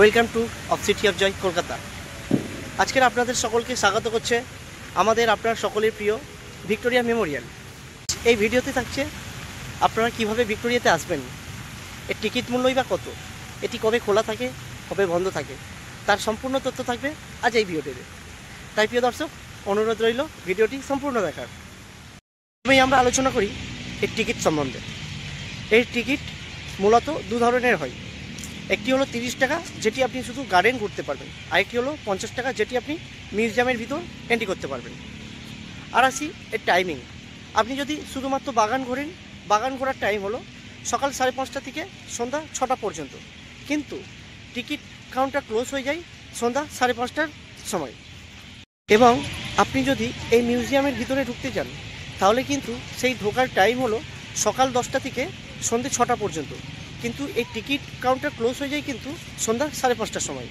Welcome to of City of Joy Kolkata. আজকের আপনাদের সকলকে স্বাগত করছে আমাদের আপনার সকলের প্রিয় ভিক্টোরিয়া মেমোরিয়াল। এই ভিডিওতে থাকছে আপনারা কিভাবে ভিক্টোরিয়াতে আসবেন, এর টিকিট মূল্যই বা কত, এটি কবে খোলা থাকে কবে বন্ধ থাকে, তার সম্পূর্ণ তথ্য থাকবে আজ এই ভিডিওটিতে। তাই প্রিয় দর্শক, অনুরোধ রইল ভিডিওটি সম্পূর্ণ দেখার। প্রথমেই আমরা আলোচনা করি এর টিকিট সম্বন্ধে। এর টিকিট মূলত দু ধরনের হয়। একটি হলো 30 টাকা, যেটি আপনি শুধু গার্ডেন ঘুরতে পারবেন, আরেকটি হলো 50 টাকা, যেটি আপনি মিউজিয়ামের ভিতর এন্ট্রি করতে পারবেন। আর আসি এর টাইমিং। আপনি যদি শুধুমাত্র বাগান ঘোরেন, বাগান ঘোরার টাইম হলো সকাল 5:30 থেকে সন্ধ্যা 6টা পর্যন্ত, কিন্তু টিকিট কাউন্টার ক্লোজ হয়ে যায় সন্ধ্যা 5:30টার সময়। এবং আপনি যদি এই মিউজিয়ামের ভিতরে ঢুকতে চান তাহলে কিন্তু সেই ঢোকার টাইম হলো সকাল 10টা থেকে সন্ধ্যে 6টা পর্যন্ত, কিন্তু এই টিকিট কাউন্টার ক্লোজ হয়ে যায় কিন্তু সন্ধ্যা 5:30টার সময়।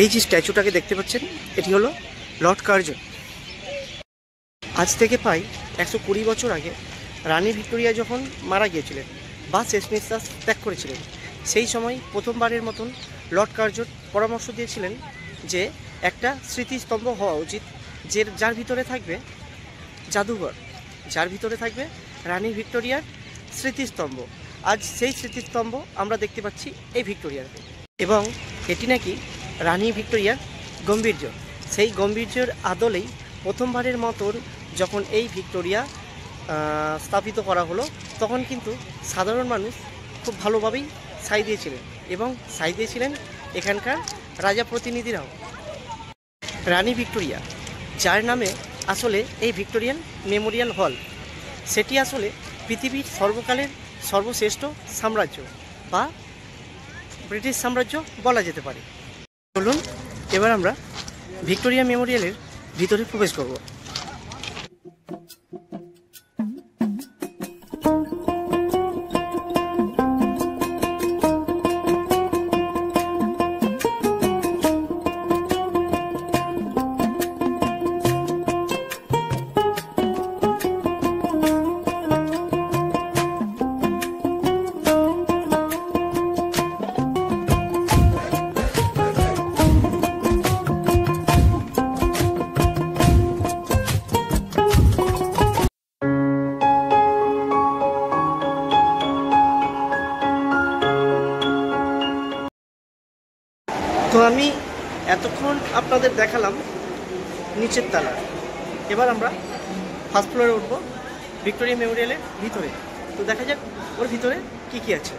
এই যে স্ট্যাচুটাকে দেখতে পাচ্ছেন, এটি হলো লর্ড কার্জন। আজ থেকে প্রায় 120 বছর আগে রানী ভিক্টোরিয়া যখন মারা গিয়েছিলেন বা শেষ নিঃশ্বাস ত্যাগ করেছিলেন, সেই সময় প্রথমবারের মতন লর্ড কার্জন পরামর্শ দিয়েছিলেন যে একটা স্মৃতিস্তম্ভ হওয়া উচিত, যার ভিতরে থাকবে জাদুঘর, যার ভিতরে থাকবে রানী ভিক্টোরিয়ার স্মৃতিস্তম্ভ। আজ সেই স্মৃতিস্তম্ভ আমরা দেখতে পাচ্ছি এই ভিক্টোরিয়াতে, এবং এটি নাকি রানী ভিক্টোরিয়ার গম্ভীর্য। সেই গম্ভীর্যের আদলেই প্রথমবারের মতন যখন এই ভিক্টোরিয়া স্থাপিত করা হলো, তখন কিন্তু সাধারণ মানুষ খুব ভালোভাবেই সাই দিয়েছিলেন, এবং সাই দিয়েছিলেন এখানকার রাজা প্রতিনিধিরাও। রানী ভিক্টোরিয়া, যার নামে আসলে এই ভিক্টোরিয়ান মেমোরিয়াল হল, সেটি আসলে পৃথিবীর সর্বকালের সর্বশ্রেষ্ঠ সাম্রাজ্য বা ব্রিটিশ সাম্রাজ্য বলা যেতে পারে। চলুন এবার আমরা ভিক্টোরিয়া মেমোরিয়ালের ভিতরে প্রবেশ করব। তো আমি এতক্ষণ আপনাদের দেখালাম নিচের তলা, এবার আমরা ফার্স্ট ফ্লোরে উঠবো ভিক্টোরিয়া মেমোরিয়ালের ভিতরে। তো দেখা যাক ওর ভিতরে কি কি আছে।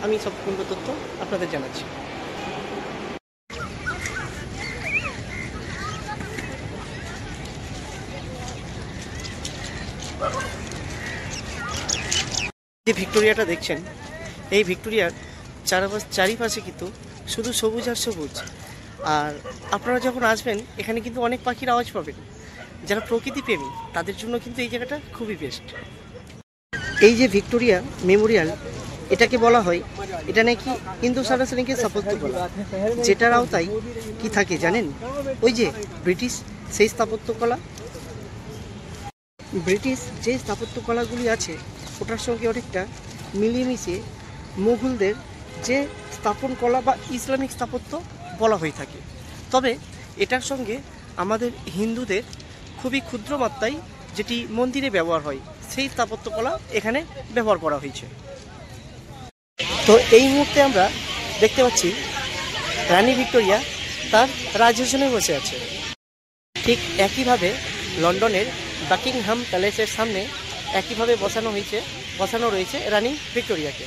আমি সম্পূর্ণ তথ্য আপনাদের জানাচ্ছি। যে ভিক্টোরিয়াটা দেখছেন, এই ভিক্টোরিয়ার চারিপাশে কিন্তু শুধু সবুজ আর সবুজ। আর আপনারা যখন আসবেন এখানে কিন্তু অনেক পাখির আওয়াজ পাবেন। যারা প্রকৃতি প্রেমী তাদের জন্য কিন্তু এই জায়গাটা খুবই বেস্ট। এই যে ভিক্টোরিয়া মেমোরিয়াল, এটাকে বলা হয়, এটা নাকি হিন্দু সাংস্কৃতিক স্থাপত্যকলা, যেটার আওতায় কি থাকে জানেন? ওই যে ব্রিটিশ সেই স্থাপত্যকলা, ব্রিটিশ যে স্থাপত্যকলাগুলি আছে ওটার সঙ্গে অনেকটা মিলিয়ে মিশিয়ে মুঘলদের যে স্থাপন কলা বা ইসলামিক স্থাপত্য বলা হয়ে থাকে। তবে এটার সঙ্গে আমাদের হিন্দুদের খুবই ক্ষুদ্র মাত্রায় যেটি মন্দিরে ব্যবহার হয় সেই স্থাপত্যকলা এখানে ব্যবহার করা হয়েছে। তো এই মুহূর্তে আমরা দেখতে পাচ্ছি রানী ভিক্টোরিয়া তার রাজসিংহাসনে বসে আছে। ঠিক একইভাবে লন্ডনের বাকিংহাম প্যালেসের সামনে একইভাবে বসানো রয়েছে রানী ভিক্টোরিয়াকে।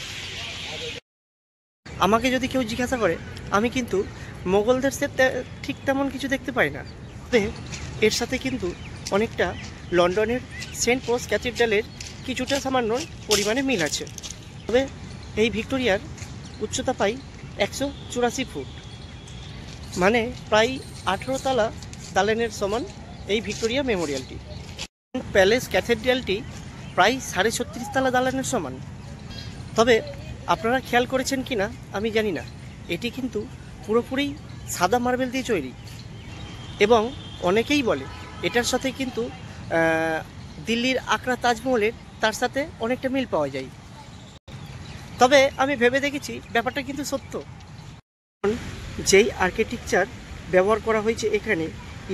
আমাকে যদি কেউ জিজ্ঞাসা করে, আমি কিন্তু মোগলদের ঠিক তেমন কিছু দেখতে পাই না। তবে এর সাথে কিন্তু অনেকটা লন্ডনের সেন্ট পলস ক্যাথিড্রালের কিছুটা সামান্য পরিমাণে মিল আছে। তবে এই ভিক্টোরিয়ার উচ্চতা প্রায় 184 ফুট, মানে প্রায় 18 তলা দালানের সমান এই ভিক্টোরিয়া মেমোরিয়ালটি। প্যালেস ক্যাথিড্রালটি প্রায় 36.5 তলা দালানের সমান। তবে আপনারা খেয়াল করেছেন কি না আমি জানি না, এটি কিন্তু পুরোপুরি সাদা মার্বেল দিয়ে তৈরি, এবং অনেকেই বলে এটার সাথে কিন্তু দিল্লির আগ্রা তাজমহলের তার সাথে অনেকটা মিল পাওয়া যায়। তবে আমি ভেবে দেখেছি ব্যাপারটা কিন্তু সত্য। যেই আর্কিটেকচার ব্যবহার করা হয়েছে এখানে,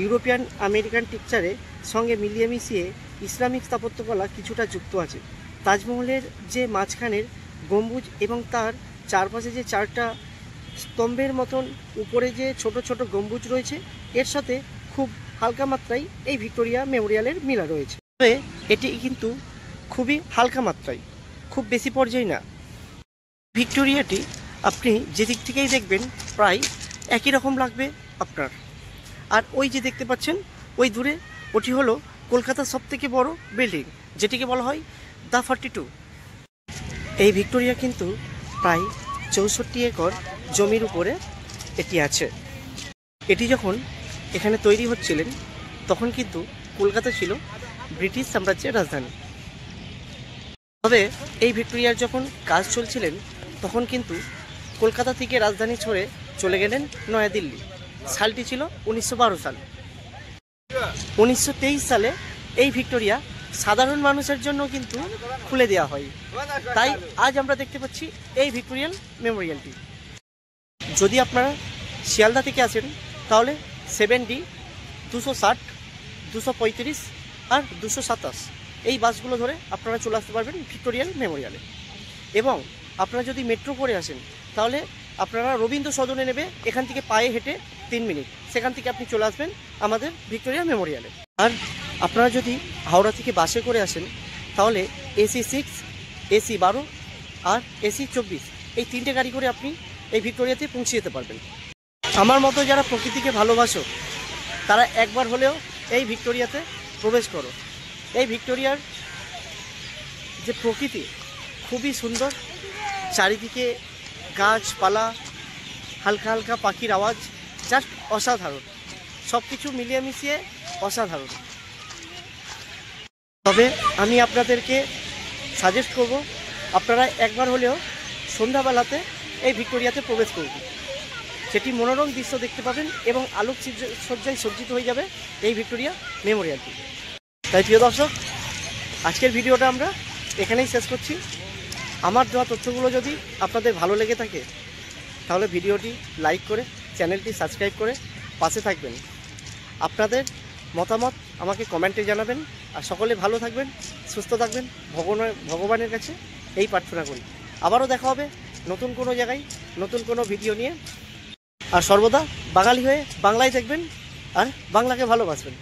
ইউরোপিয়ান আমেরিকান টেকচারের সঙ্গে মিলিয়ে মিশিয়ে ইসলামিক স্থাপত্যকলা কিছুটা যুক্ত আছে। তাজমহলের যে মাঝখানের গম্বুজ এবং তার চারপাশে যে 4টা স্তম্ভের মতন উপরে যে ছোট ছোট গম্বুজ রয়েছে, এর সাথে খুব হালকা মাত্রায় এই ভিক্টোরিয়া মেমোরিয়ালের মিলা রয়েছে। তবে এটি কিন্তু খুবই হালকা মাত্রায়, খুব বেশি পর্যায়ে না। ভিক্টোরিয়াটি আপনি যেদিক থেকেই দেখবেন প্রায় একই রকম লাগবে আপনার। আর ওই যে দেখতে পাচ্ছেন ওই দূরে, ওটি হলো কলকাতার সবথেকে বড় বিল্ডিং, যেটিকে বলা হয় দ্য 42। এই ভিক্টোরিয়া কিন্তু প্রায় 64 একর জমির উপরে এটি আছে। এটি যখন এখানে তৈরি হচ্ছিলেন তখন কিন্তু কলকাতা ছিল ব্রিটিশ সাম্রাজ্যের রাজধানী। তবে এই ভিক্টোরিয়ার যখন কাজ চলছিলেন তখন কিন্তু কলকাতা থেকে রাজধানী ছেড়ে চলে গেলেন নয়াদিল্লি। সালটি ছিল 1912 সাল। 1923 সালে এই ভিক্টোরিয়া সাধারণ মানুষের জন্য কিন্তু খুলে দেওয়া হয়। তাই আজ আমরা দেখতে পাচ্ছি এই ভিক্টোরিয়াল মেমোরিয়ালটি। যদি আপনারা শিয়ালদা থেকে আসেন তাহলে 7D, 260, 235 আর 227 এই বাসগুলো ধরে আপনারা চলে আসতে পারবেন ভিক্টোরিয়াল মেমোরিয়ালে। এবং আপনারা যদি মেট্রো করে আসেন তাহলে আপনারা রবীন্দ্র সদনে নেবে, এখান থেকে পায়ে হেঁটে 3 মিনিট, সেখান থেকে আপনি চলে আসবেন আমাদের ভিক্টোরিয়া মেমোরিয়ালে। আর আপনারা যদি হাওড়া থেকে বাসে করে আসেন তাহলে AC 6, AC 12 আর AC 24 এই 3টে গাড়ি করে আপনি এই ভিক্টোরিয়াতে পৌঁছে যেতে পারবেন। আমার মতো যারা প্রকৃতিকে ভালোবাসো তারা একবার হলেও এই ভিক্টোরিয়াতে প্রবেশ করো। এই ভিক্টোরিয়ার যে প্রকৃতি খুবই সুন্দর, চারিদিকে গাছপালা, হালকা হালকা পাখির আওয়াজ, জাস্ট অসাধারণ, সব কিছু মিলিয়ে মিশিয়ে অসাধারণ। তবে আমি আপনাদেরকে সাজেস্ট করব আপনারা একবার হলেও সন্ধ্যাবেলাতে এই ভিক্টোরিয়াতে প্রবেশ করবেন। সেটি মনোরম দৃশ্য দেখতে পাবেন এবং আলোক সজ্জায় সজ্জিত হয়ে যাবে এই ভিক্টোরিয়া মেমোরিয়ালটি। তাই প্রিয় দর্শক, আজকের ভিডিওটা আমরা এখানেই শেষ করছি। আমার দেওয়া তথ্যগুলো যদি আপনাদের ভালো লেগে থাকে তাহলে ভিডিওটি লাইক করে চ্যানেলটি সাবস্ক্রাইব করে পাশে থাকবেন। আপনাদের মতামত আমাকে কমেন্টে জানাবেন। আর সকলে ভালো থাকবেন, সুস্থ থাকবেন, ভগবানের কাছে এই প্রার্থনা করি। আবারও দেখা হবে নতুন কোনো জায়গায় নতুন কোনো ভিডিও নিয়ে। আর সর্বদা বাঙালি হয়ে বাংলায় দেখবেন আর বাংলাকে ভালোবাসবেন।